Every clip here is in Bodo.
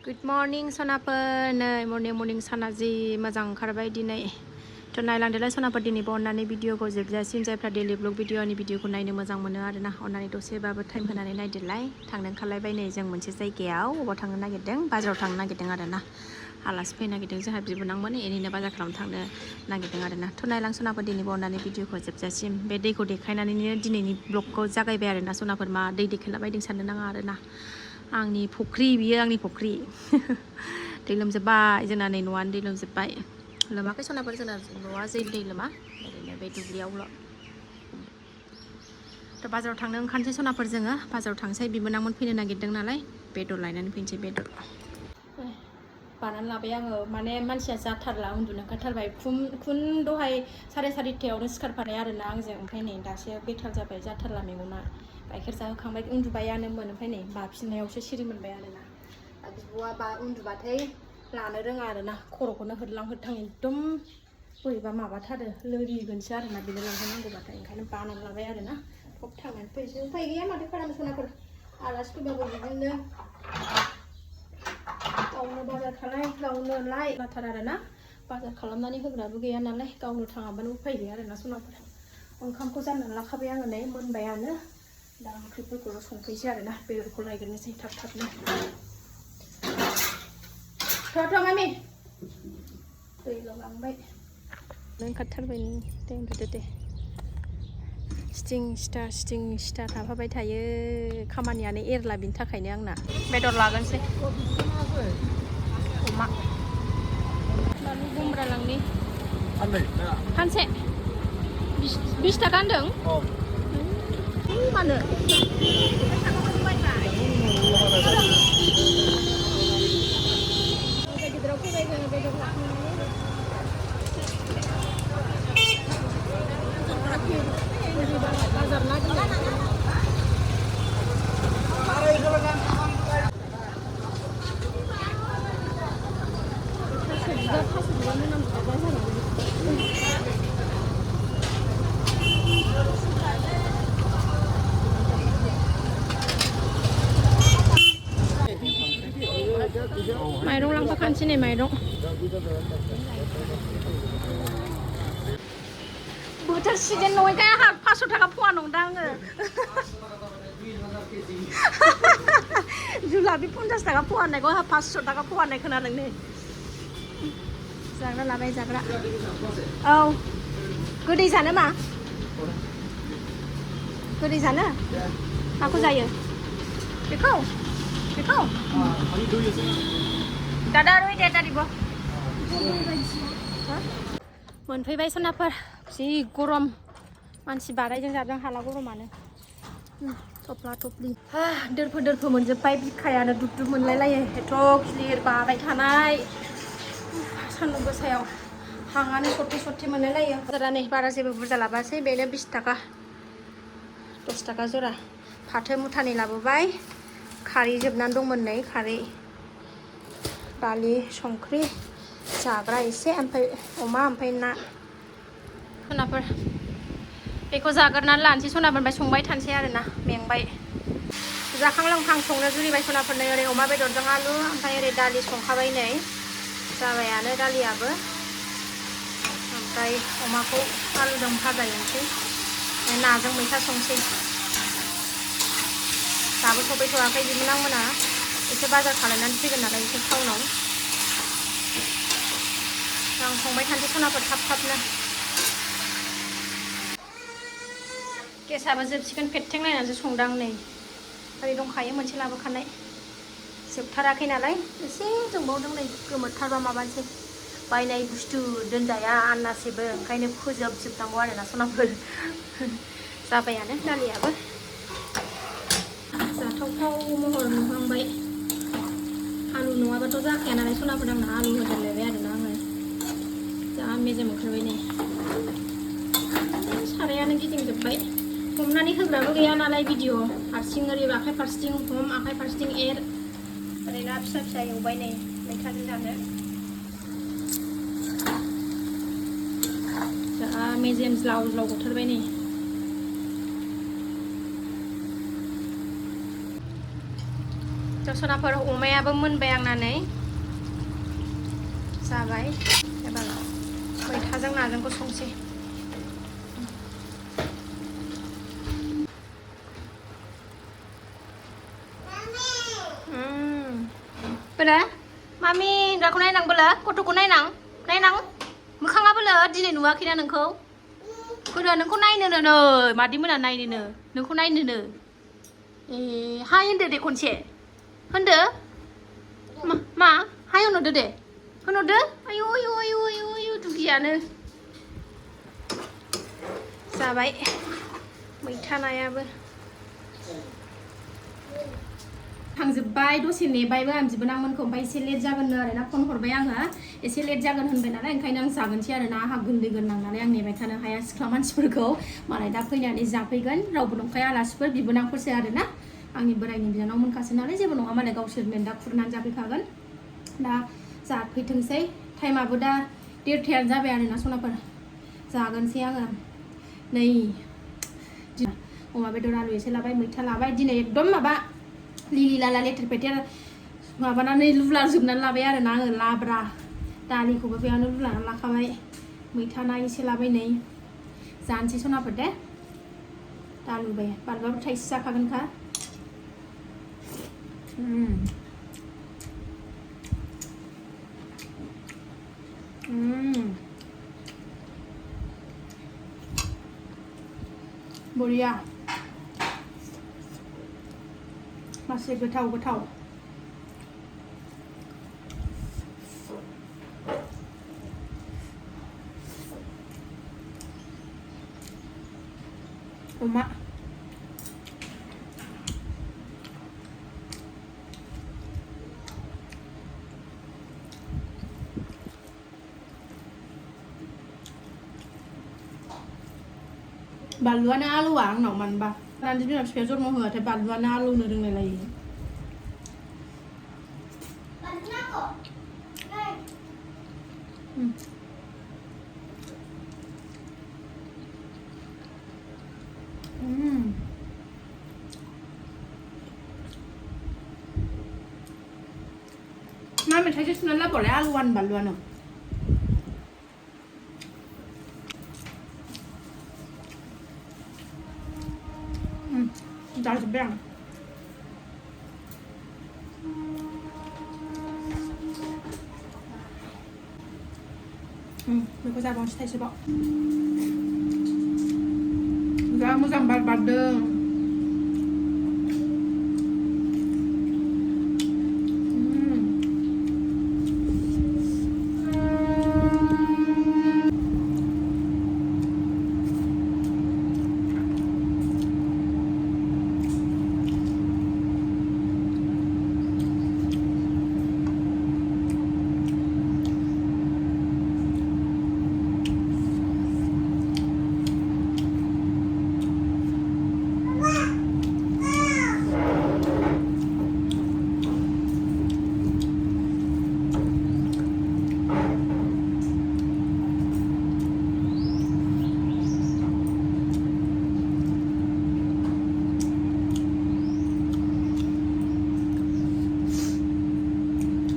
Good morning सनाफोर नै मर्निं साना जि मोजां ओंखारबाय दिनै थ' नायलांदोलाय सनाफोर दिनैबो अननानै भिडिअखौ जोबजासिम जायफ्रा डेलि ब्लग भिडिअखौ नायनो मोजां मोनो आरोना अननानै दसेबाबो टाइम होनानै नायदोलाय थांनो ओंखारलायबाय नै जों मोनसे जायगायाव अबाव थांनो नागिरदों बाजाराव थांनो नागिरदों आरोना आलासि फैनो नागिरदों जोंहा बिबोनांमोन ओरैनो बाजार खालामनो थांनो नागिरदों आरोना थ' नायलां सनाफोर दिनैबो अननानै भिडिअखौ जोबजासिम बे दैखौ देखायनानैनो दिनैनि ब्लगखौ जागायबाय आरोना सनाफोर मा दै देखायलाबायदों साननो नाङा आरोना आंनि फुख्रि बियो आंनि फुख्रि दै लोमजोब्बाय जोंना नै न'आनो दै लोमजोब्बाय लोमाखै सनाफोर जोंना न'आ जै दै लोमा ओरैनो बे दुब्लियावल' थ' बाजाराव थांनो ओंखारनोसै सनाफोर जोङो बाजाराव थांसै बिबोनांमोन फैनो नागिरदों नालाय बेदर लायनानै फैनोसै बेदर बानानै लाबाय आङो माने मानसिया जाथारला उन्दुनो ओंखारथारबाय खुन दहाय 3:30टायावनो सिखारफानाय आरोना आंजों ओमफ्राय नै दासो बेथाल जाबाय जाथारला मेगना गाइखेर जाहोखांबाय उन्दुबायानोमोन ओमफ्राय नै बाफिननायावसो सिरि मोनबाय आरोना बिब'आ उन्दुबाथाय लानो रोङा आरोना खर'खौनो होदलां होदथां एकदम बोरैबा माबाथारो लोरिगोनसो आरोना बेनो लांहोनांगौबाथाय ओंखायनो बानानै लाबाय आरोना थब थांनानै फैनोसै उफाय गैया माथो खालामनो सनाफोर आलासि फैबाबो बिदिनो गावनो बाजार खालाय गावनो लाय जाथार आरोना बाजार खालामनानै होग्राबो गैया नालाय गावनो थाङाबानो उफाय गैया आरोना सनाफोर ओंखामखौ जाननानै लाखाबाय आङो नै मोनबायानो दा ओंख्रिफोरखौल' संफैसै आरोना बेदरखौ लायग्रोनोसै थाब-थाबनो थ' मामि दै लांबाय ओंखारथारबाय दे उन्दुदो दे स्टिं स्टार थाफाबाय थायो खामानियानो एरला बिनि थाखायनो आंना बेदर लागोनसै अमा बानलु बमब्रा लांनि फानसे 20 थाखा होनदों मानो गिदिराव फैबाय जोङो बेदर बाजार ना माइरं लांफाखानोसै नै माइरं बोथोर सिजेन नङैखाय आंहा 500 थाखा फवा नंदों आङो जुलाबि 50 थाखा फवा होननायखौ आंहा 500 थाखा फवा होननाय खोनादों नै जाग्रा लाबाय जाग्रा औ गोदै जानो मा गोदै जानो माखौ जायो बेखौ दादा रुइदे दादिबो मोनफैबाय सनाफोर जि गरम मानसि बानायजों जादों हाला गरमानो थफ्ला थफ्लि दोरफो मोनजोब्बाय बिखायानो दुब मोनलायलायो एथ' गिलिर बाबाय थानाय सान्दुं गोसायाव हाङानो सट्टे मोनलायलायो बाजारा नै बारा जेबो बुरजा लाबासै बेनो 20 थाखा 10 थाखा जरा फाथो मुथानै लाबोबाय खारै जोबनानै दंमोन नै खारै दालि संख्रि जाग्रा एसे ओमफ्राय अमा ओमफ्राय ना सनाफोर बेखौ जाग्रोनानै लानोसै सनाफोर ओमफ्राय संबाय थानोसै आरोना मेंबाय जाखां लोंखां संनो जुरिबाय सनाफोर नै ओरै अमा बेदरजों आलु ओमफ्राय ओरै दालि संखाबाय नै जाबायानो दालियाबो ओमफ्राय अमाखौ आलुजों भाजा एवनोसै नाजों मैथा संसै दाबो सफैथ'वाखै बिबोनांमोना एसे बाजार खालामनानै फैगोन नालाय एसे टाउनाव आं संबाय थानोसै सनाफोर थाब-थाबनो गेसाबो जोबसिगोन फेट्टेंलायनानैसो संदां नै ओरै दंखायो मोनसे लाबोखानाय जोबथाराखै नालाय एसे दंबावदों नै गोमोरथारबा माबानोसै बायनाय बुस्थु दोनजाया आन्नासेबो ओंखायनो फोजोबजोबनांगौ आरोना सनाफोर जाबायानो दालियाबो जाथावथाव महर नुहांबाय आलु नङाबाथ' जाखाया नालाय सनाफोर आंना आलु होदेरलायबाय आरोना आङो जा मेजेम ओंखारबाय नै सारायानो गिदिंजोब्बाय हमनानै होग्राबो गैया नालाय भिडिअ हारसिं ओरै आखाइ फारसेथिं हम आखाइ फारसेथिं एर ओरै ना फिसा एवबाय नै मैथाजों जानो जा मेजेम ज्लाव गथारबाय नै सनाफोर अमायाबो मोनबाय आंना नै जाबाय एबार मैथाजों नाजोंखौ संसै बोला मामि दाखौ नायनां बोला गथ'खौ नायनां मोखाङा बोला दिनै नुवाखैना नोंखौ बोला नोंखौ नायनोनो नै मादै मोना नायनोनो नोंखौ नायनोनो ए हाय होनदो दे खनसे होनदो मा हाय होनहरदो दे होनहरदो आयु आयु आयु आयु आयु दुगियानो जाबाय मैथा नायाबो थांजोब्बाय दसे नेबायबो आं बिबोनांमोनखौ ओमफ्राय एसे लेट जागोननो आरोना फन हरबाय आङो एसे लेट जागोन होनबाय नालाय ओंखायनो आं जागोनसै आरोना आंहा गोन्दै गोनांनानै आं नेबाय थानो हाया सिख्ला मानसिफोरखौ मालाय दा फैनानै जाफैगोन रावबो नंखाया आलासिफोर बिबोनांफोरसो आरोना आंनि बोरायनि बिनानावमोनखासो नालाय जेबो नङा मालाय गावसोरनो दा खुरनानै जाफैखागोन दा जाफैथोंसै टाइमाबो दा 1:30 जाबाय आरोना सनाफोर जागोनसै आङो नै अमा बेदर आलु एसे लाबाय मैथा लाबाय दिनै एकदम माबा लिलि लाला लेथेर फेथेर माबानानै लुला जोबनानै लाबाय आरोना आङो लाब्रा दालिखौबो बेयावनो लुलानानै लाखाबाय मैथा ना एसे लाबाय नै जानोसै सनाफोर दे दा लुबाय बानलुआबो थाइसे जाखागोनखा बरिया मासे गोथाव गोथाव अमा बानलुआनो आलुआ आंनाव मानोबा दानि बिमा बिफाया जन्म होआथाय बानलुआनो आलुनो रोंलायलायो मा मेथाइसो सुनानै लाबोलाय आलुआनो बानलुआनो जाजोब्बाय आं बेखौ जाबावनोसै थाइसेबाव जा मोजां बार बारदों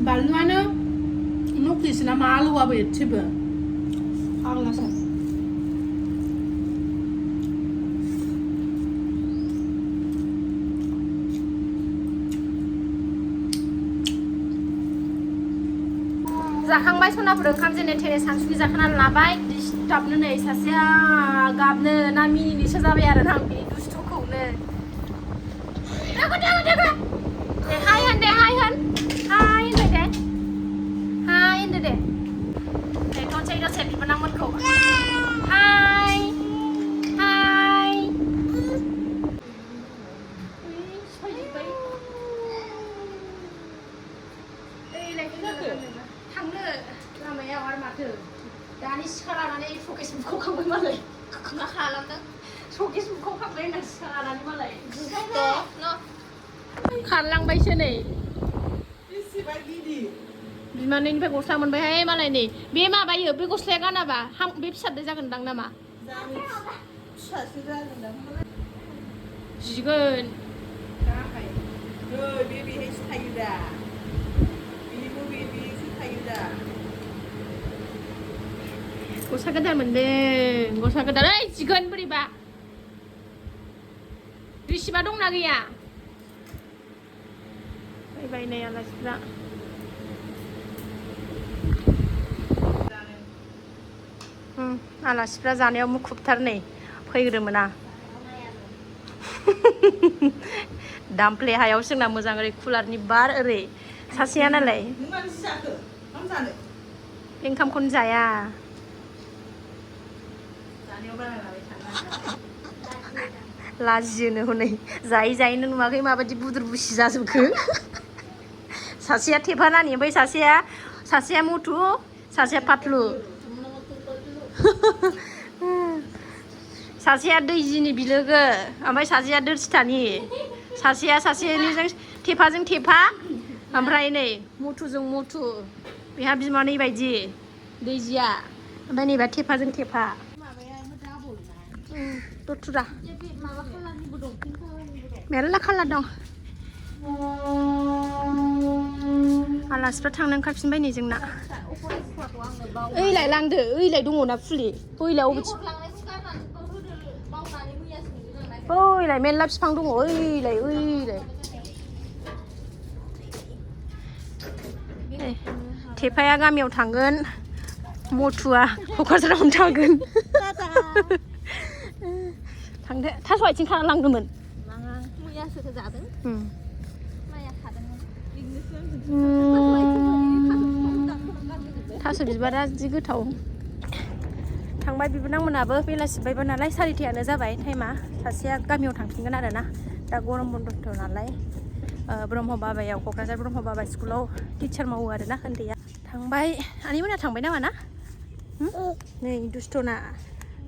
बानलुआनो नखलिसो ना मा आलुआबो एसेबो फाग्लासो जाखांबाय सनाफोर ओंखाम जेने थेने सानसुनि जाखांनानै लाबाय डिस्टार्बनो नै सासेया गाबनो ना मिनिनोसो जाबाय आरो ना बिनि दुस्थुखौनो दे हाय होन दे हाय होन हाय होनदो दे हाय होनदो दे नेथ'नोसै दसे बिबोनांमोनखौ हाय हाय सयजोब्बाय थांनो लामायाव आरो माथो दानि सिखा लानानै सकेस बुखावखांबाय मालाय मा खालामदों सकेस बुखावखांबाय होनना सिखा लानानै मालाय खारलांबायसो नै बिमानैनिफ्राय गस्ला मोनबायहाय मालाय नै बे माबायो बे गस्लाया गानाबा बे फिसाद्राय जागोनदां नामा जिगोन गस्ला गोदान मोनदों गस्ला गोदान ओइ जिगोन बोरैबा रिसिभा दंना गैया फैबाय नै आलासिफ्रा आलासिफ्रा जानायाव मुखुबथार नै फैग्रोमोना दामफ्ले हायाव जोंना मोजां ओरै कुलारनि बार ओरै सासेया नालाय बे ओंखामखौनो जाया लाजियोनो हनै जायै जायैनो नुवाखै माबायदि बुदुर बुसि जाजोबखो सासेया थेफा नानि ओमफ्राय सासेया मथु सासेया पातलु सासेया दैजिनि बिलोगो ओमफ्राय सासेया दोरसिथानि सासेनिजों थेफाजों थेफा ओमफ्राय नै मथुजों मथु बेहा बिमानै बायदि दैजिया ओमफ्राय नैबा थेफाजों थेफा दथुरा मेरला खालार दं आलासिफ्रा थांनो ओंखारफिनबाय नै जोंना ओइलाय लांदो ओइलाय दङना फुलि ओइलाय अबेथिं ओइलाय मेरला बिफां दङ ओइलाय थेफाया गामियाव थांगोन मथुआ क'क्राझारावनो थागोन थांदो थास' आथिं खाना लांदोंमोन मैयासो जादों माइया खादोंमोन थास' बिबारा जि गोथाव थांबाय बिबोनांमोनाबो बेलासिबायबो नालाय 4:00 जाबाय टाइमा सासेया गामियाव थांफिनगोन आरो ना दा गरम बन्द नालाय ब्रह्म बाबायाव क'क्राझार ब्रह्म बाबा स्कुलाव टिचार मावो आरो ना उन्दैया थांबाय आनैमोना थांबाय नामा ना नै दुस्थ'ना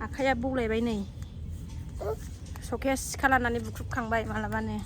आखाइया बौलायबाय नै सखाया सिखा लानानै बुख्रुबखांबाय मालाबानो